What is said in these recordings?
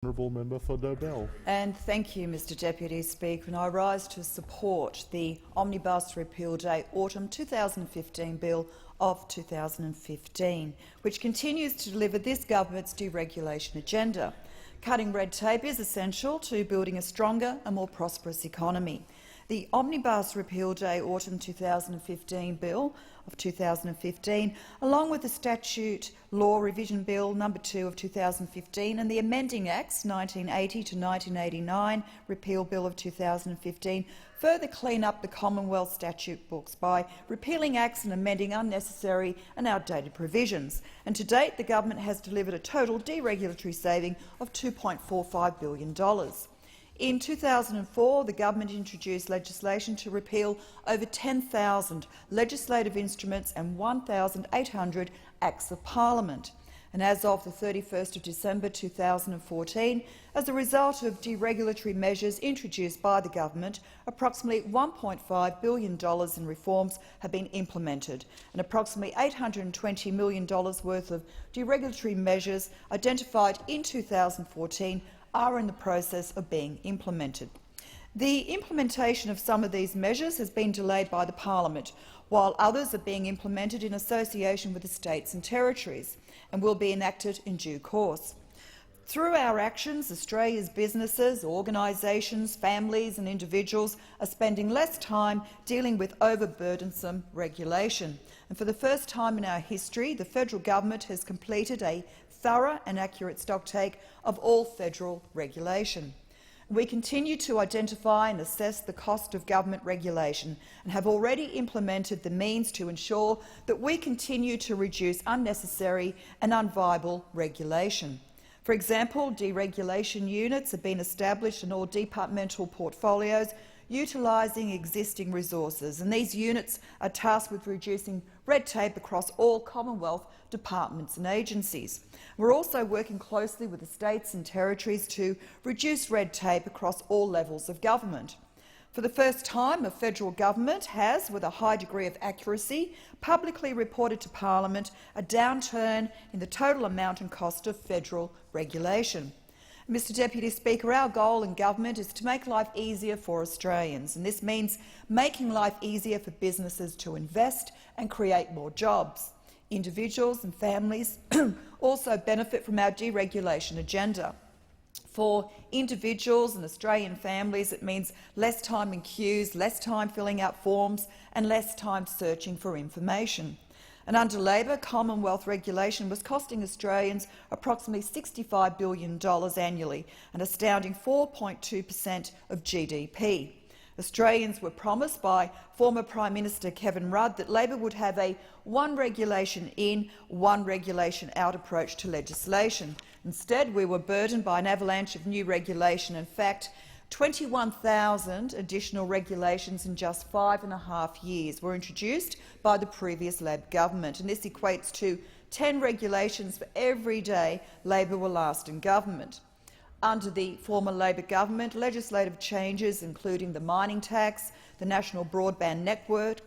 Honourable Member for Dobell. And thank you, Mr Deputy Speaker. And I rise to support the Omnibus Repeal Day Autumn 2015 Bill of 2015, which continues to deliver this government's deregulation agenda. Cutting red tape is essential to building a stronger and more prosperous economy. The Omnibus Repeal Day Autumn 2015 Bill of 2015, along with the Statute Law Revision Bill No. 2 of 2015 and the Amending Acts 1980 to 1989 Repeal Bill of 2015, further clean up the Commonwealth statute books by repealing acts and amending unnecessary and outdated provisions. And to date, the government has delivered a total deregulatory saving of $2.45 billion. In 2004, the government introduced legislation to repeal over 10,000 legislative instruments and 1,800 Acts of Parliament. And as of the 31st of December 2014, as a result of deregulatory measures introduced by the government, approximately $1.5 billion in reforms have been implemented, and approximately $820 million worth of deregulatory measures identified in 2014 are in the process of being implemented. The implementation of some of these measures has been delayed by the Parliament, while others are being implemented in association with the states and territories and will be enacted in due course. Through our actions, Australia's businesses, organisations, families and individuals are spending less time dealing with overburdensome regulation. And for the first time in our history, the federal government has completed a thorough and accurate stocktake of all federal regulation. We continue to identify and assess the cost of government regulation and have already implemented the means to ensure that we continue to reduce unnecessary and unviable regulation. For example, deregulation units have been established in all departmental portfolios utilising existing resources, and these units are tasked with reducing red tape across all Commonwealth departments and agencies. We're also working closely with the states and territories to reduce red tape across all levels of government. For the first time, a federal government has, with a high degree of accuracy, publicly reported to Parliament a downturn in the total amount and cost of federal regulation. Mr Deputy Speaker, our goal in government is to make life easier for Australians, and this means making life easier for businesses to invest and create more jobs. Individuals and families also benefit from our deregulation agenda. For individuals and Australian families, it means less time in queues, less time filling out forms and less time searching for information. And under Labor, Commonwealth regulation was costing Australians approximately $65 billion annually, an astounding 4.2% of GDP. Australians were promised by former Prime Minister Kevin Rudd that Labor would have a one regulation in, one regulation out approach to legislation. Instead, we were burdened by an avalanche of new regulation. In fact, 21,000 additional regulations in just 5.5 years were introduced by the previous Labor government, and this equates to 10 regulations for every day Labor were last in government. Under the former Labor government, legislative changes including the mining tax, the National Broadband Network,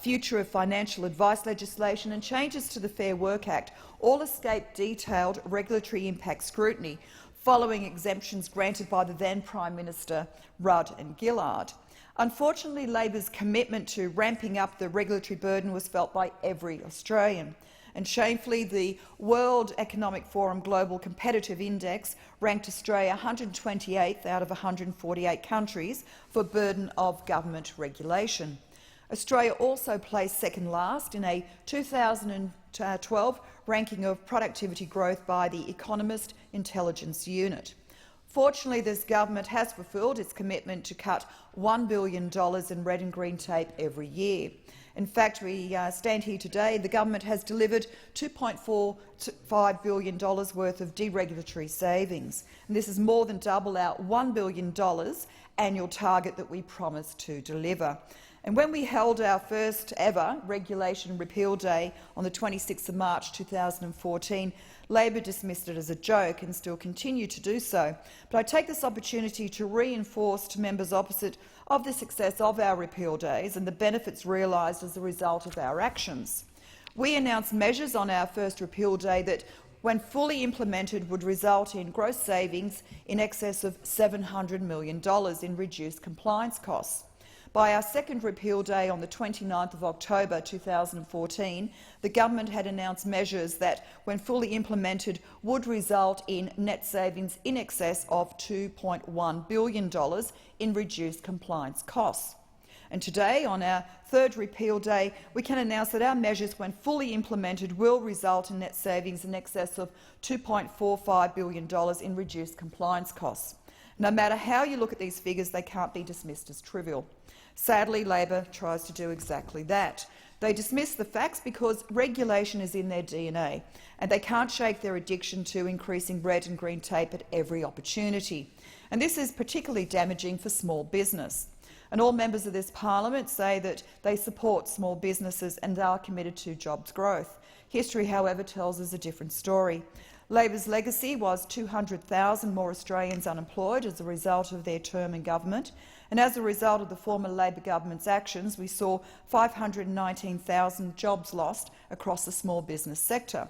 future of financial advice legislation and changes to the Fair Work Act all escaped detailed regulatory impact scrutiny, following exemptions granted by the then Prime Minister Rudd and Gillard. Unfortunately, Labor's commitment to ramping up the regulatory burden was felt by every Australian. And shamefully, the World Economic Forum Global Competitive Index ranked Australia 128th out of 148 countries for burden of government regulation. Australia also placed second last in a 2012 ranking of productivity growth by the Economist Intelligence Unit. Fortunately, this government has fulfilled its commitment to cut $1 billion in red and green tape every year. In fact, we stand here today, the government has delivered $2.45 billion worth of deregulatory savings. And this is more than double our $1 billion annual target that we promised to deliver. And when we held our first ever Regulation Repeal Day on the 26th of March 2014, Labor dismissed it as a joke and still continue to do so. But I take this opportunity to reinforce to members opposite of the success of our repeal days and the benefits realised as a result of our actions. We announced measures on our first repeal day that when fully implemented, would result in gross savings in excess of $700 million in reduced compliance costs. By our second repeal day on the 29th of October 2014, the government had announced measures that, when fully implemented, would result in net savings in excess of $2.1 billion in reduced compliance costs. And today, on our third repeal day, we can announce that our measures, when fully implemented, will result in net savings in excess of $2.45 billion in reduced compliance costs. No matter how you look at these figures, they can't be dismissed as trivial. Sadly, Labor tries to do exactly that. They dismiss the facts because regulation is in their DNA, and they can't shake their addiction to increasing red and green tape at every opportunity. And this is particularly damaging for small business. And all members of this parliament say that they support small businesses and are committed to jobs growth. History, however, tells us a different story. Labor's legacy was 200,000 more Australians unemployed as a result of their term in government, and as a result of the former Labor government's actions, we saw 519,000 jobs lost across the small business sector.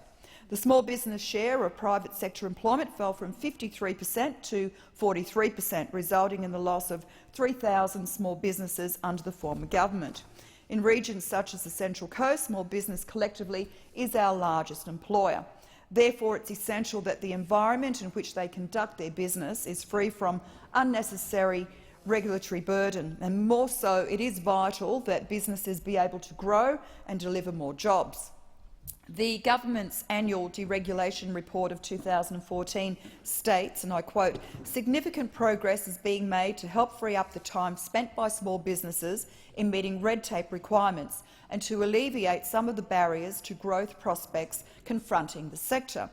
The small business share of private sector employment fell from 53% to 43%, resulting in the loss of 3,000 small businesses under the former government. In regions such as the Central Coast, small business collectively is our largest employer. Therefore, it's essential that the environment in which they conduct their business is free from unnecessary regulatory burden, and more so, it is vital that businesses be able to grow and deliver more jobs. The government's annual deregulation report of 2014 states, and I quote, "Significant progress is being made to help free up the time spent by small businesses in meeting red tape requirements and to alleviate some of the barriers to growth prospects confronting the sector."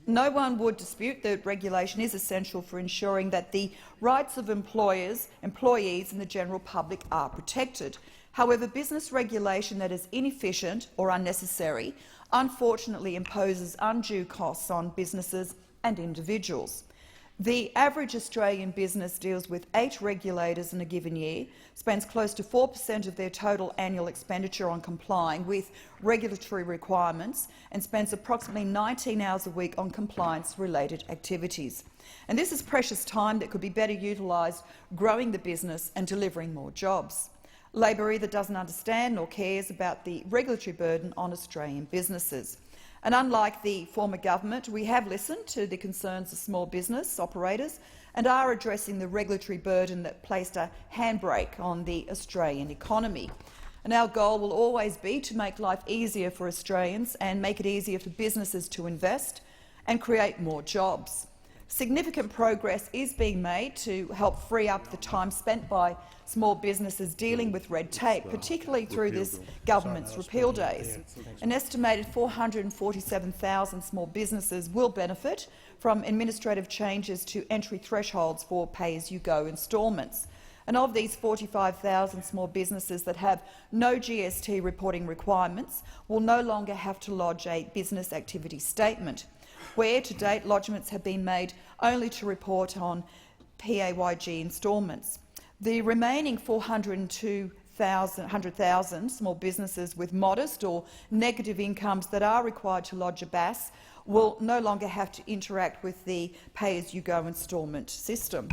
No one would dispute that regulation is essential for ensuring that the rights of employees, and the general public are protected. However, business regulation that is inefficient or unnecessary unfortunately imposes undue costs on businesses and individuals. The average Australian business deals with 8 regulators in a given year, spends close to 4% of their total annual expenditure on complying with regulatory requirements, and spends approximately 19 hours a week on compliance-related activities. And this is precious time that could be better utilised growing the business and delivering more jobs. Labor either doesn't understand nor cares about the regulatory burden on Australian businesses. And unlike the former government, we have listened to the concerns of small business operators and are addressing the regulatory burden that placed a handbrake on the Australian economy. And our goal will always be to make life easier for Australians and make it easier for businesses to invest and create more jobs. Significant progress is being made to help free up the time spent by small businesses dealing with red tape, particularly through this government's repeal days. An estimated 447,000 small businesses will benefit from administrative changes to entry thresholds for pay-as-you-go instalments. And of these 45,000 small businesses that have no GST reporting requirements will no longer have to lodge a business activity statement, where to date lodgements have been made only to report on PAYG instalments. The remaining 402,000 small businesses with modest or negative incomes that are required to lodge a BAS will no longer have to interact with the pay-as-you-go instalment system.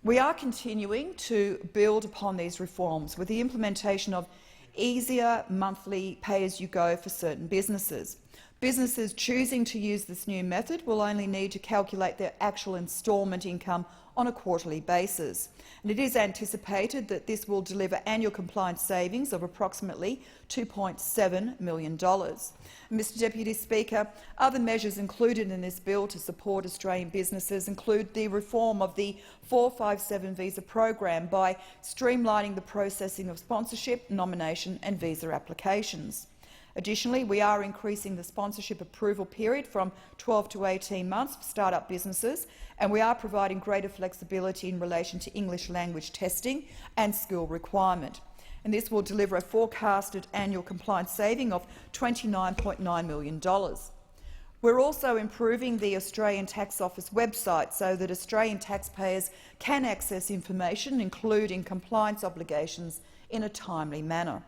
We are continuing to build upon these reforms with the implementation of easier monthly pay-as-you-go for certain businesses. Businesses choosing to use this new method will only need to calculate their actual instalment income on a quarterly basis. And it is anticipated that this will deliver annual compliance savings of approximately $2.7 million. Mr Deputy Speaker, other measures included in this bill to support Australian businesses include the reform of the 457 visa program by streamlining the processing of sponsorship, nomination and visa applications. Additionally, we are increasing the sponsorship approval period from 12 to 18 months for start-up businesses, and we are providing greater flexibility in relation to English language testing and skill requirement. And this will deliver a forecasted annual compliance saving of $29.9 million. We're also improving the Australian Tax Office website so that Australian taxpayers can access information, including compliance obligations, in a timely manner.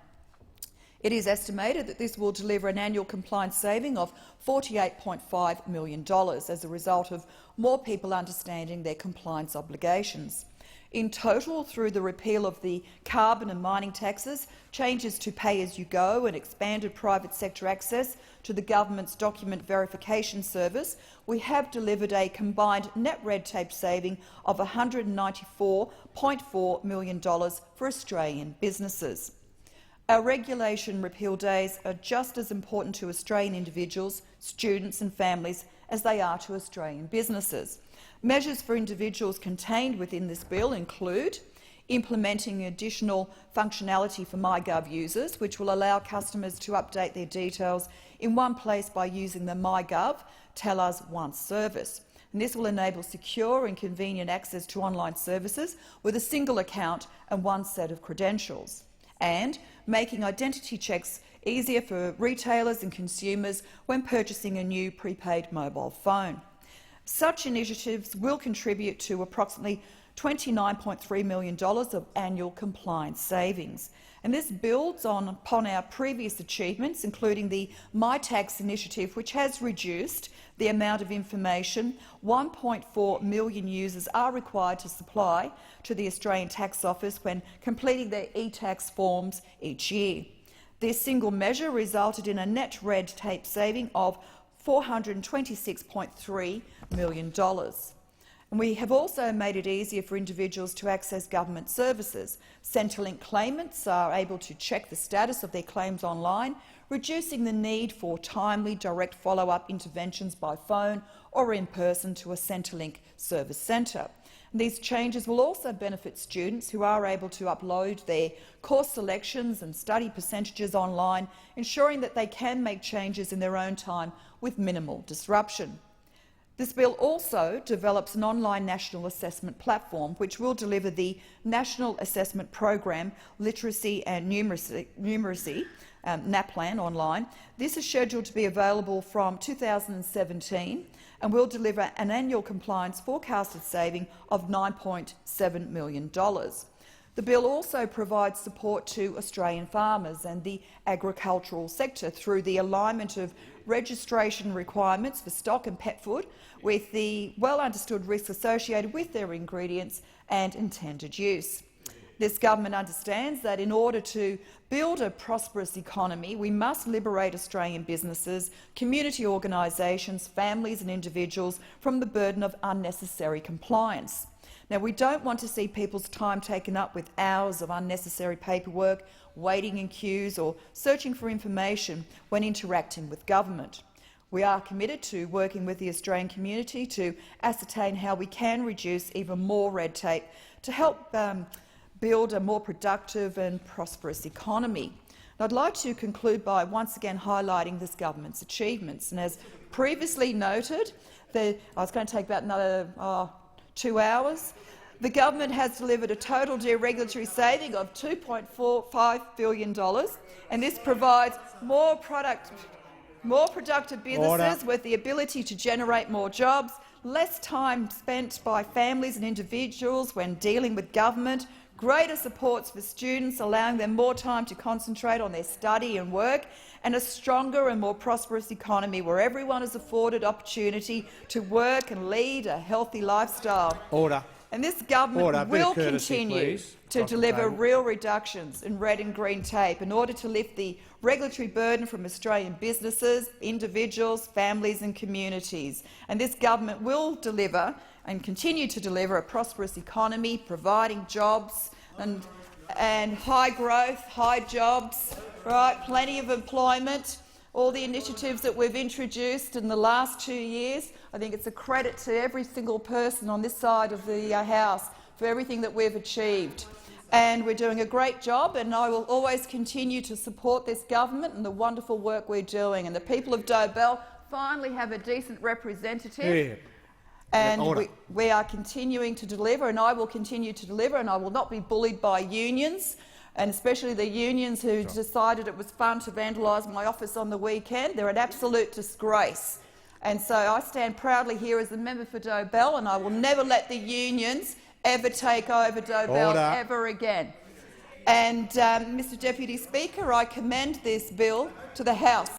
It is estimated that this will deliver an annual compliance saving of $48.5 million as a result of more people understanding their compliance obligations. In total, through the repeal of the carbon and mining taxes, changes to pay-as-you-go and expanded private sector access to the government's document verification service, we have delivered a combined net red tape saving of $194.4 million for Australian businesses. Our regulation repeal days are just as important to Australian individuals, students and families as they are to Australian businesses. Measures for individuals contained within this bill include implementing additional functionality for MyGov users, which will allow customers to update their details in one place by using the MyGov Tell Us Once service. And this will enable secure and convenient access to online services with a single account and one set of credentials. And making identity checks easier for retailers and consumers when purchasing a new prepaid mobile phone. Such initiatives will contribute to approximately $29.3 million of annual compliance savings. And this builds upon our previous achievements, including the MyTax initiative, which has reduced the amount of information 1.4 million users are required to supply to the Australian Tax Office when completing their e-tax forms each year. This single measure resulted in a net red tape saving of $426.3 million. And we have also made it easier for individuals to access government services. Centrelink claimants are able to check the status of their claims online, reducing the need for timely, direct follow-up interventions by phone or in person to a Centrelink service centre. These changes will also benefit students who are able to upload their course selections and study percentages online, ensuring that they can make changes in their own time with minimal disruption. This bill also develops an online national assessment platform which will deliver the National Assessment Program Literacy and Numeracy NAPLAN online. This is scheduled to be available from 2017 and will deliver an annual compliance forecasted saving of $9.7 million. The bill also provides support to Australian farmers and the agricultural sector through the alignment of registration requirements for stock and pet food with the well-understood risks associated with their ingredients and intended use. This government understands that in order to build a prosperous economy, we must liberate Australian businesses, community organisations, families and individuals from the burden of unnecessary compliance. Now, we don't want to see people's time taken up with hours of unnecessary paperwork, waiting in queues or searching for information when interacting with government. We are committed to working with the Australian community to ascertain how we can reduce even more red tape to help build a more productive and prosperous economy. And I'd like to conclude by once again highlighting this government's achievements. And as previously noted, I was going to take about another 2 hours. The government has delivered a total deregulatory saving of $2.45 billion, and this provides more productive businesses with the ability to generate more jobs, less time spent by families and individuals when dealing with government, greater supports for students, allowing them more time to concentrate on their study and work, and a stronger and more prosperous economy where everyone is afforded opportunity to work and lead a healthy lifestyle. Order. And this government will continue to deliver real reductions in red and green tape in order to lift the regulatory burden from Australian businesses, individuals, families and communities. And this government will deliver and continue to deliver a prosperous economy, providing jobs and high growth, high jobs, right? Plenty of employment. All the initiatives that we've introduced in the last 2 years, I think it's a credit to every single person on this side of the House for everything that we've achieved. And we're doing a great job, and I will always continue to support this government and the wonderful work we're doing. And the people of Dobell finally have a decent representative. Yeah. And we are continuing to deliver, and I will continue to deliver, and I will not be bullied by unions, and especially the unions who decided it was fun to vandalise my office on the weekend. They're an absolute disgrace. And so I stand proudly here as a member for Dobell, and I will never let the unions ever take over Dobell ever again. And, Mr Deputy Speaker, I commend this bill to the House.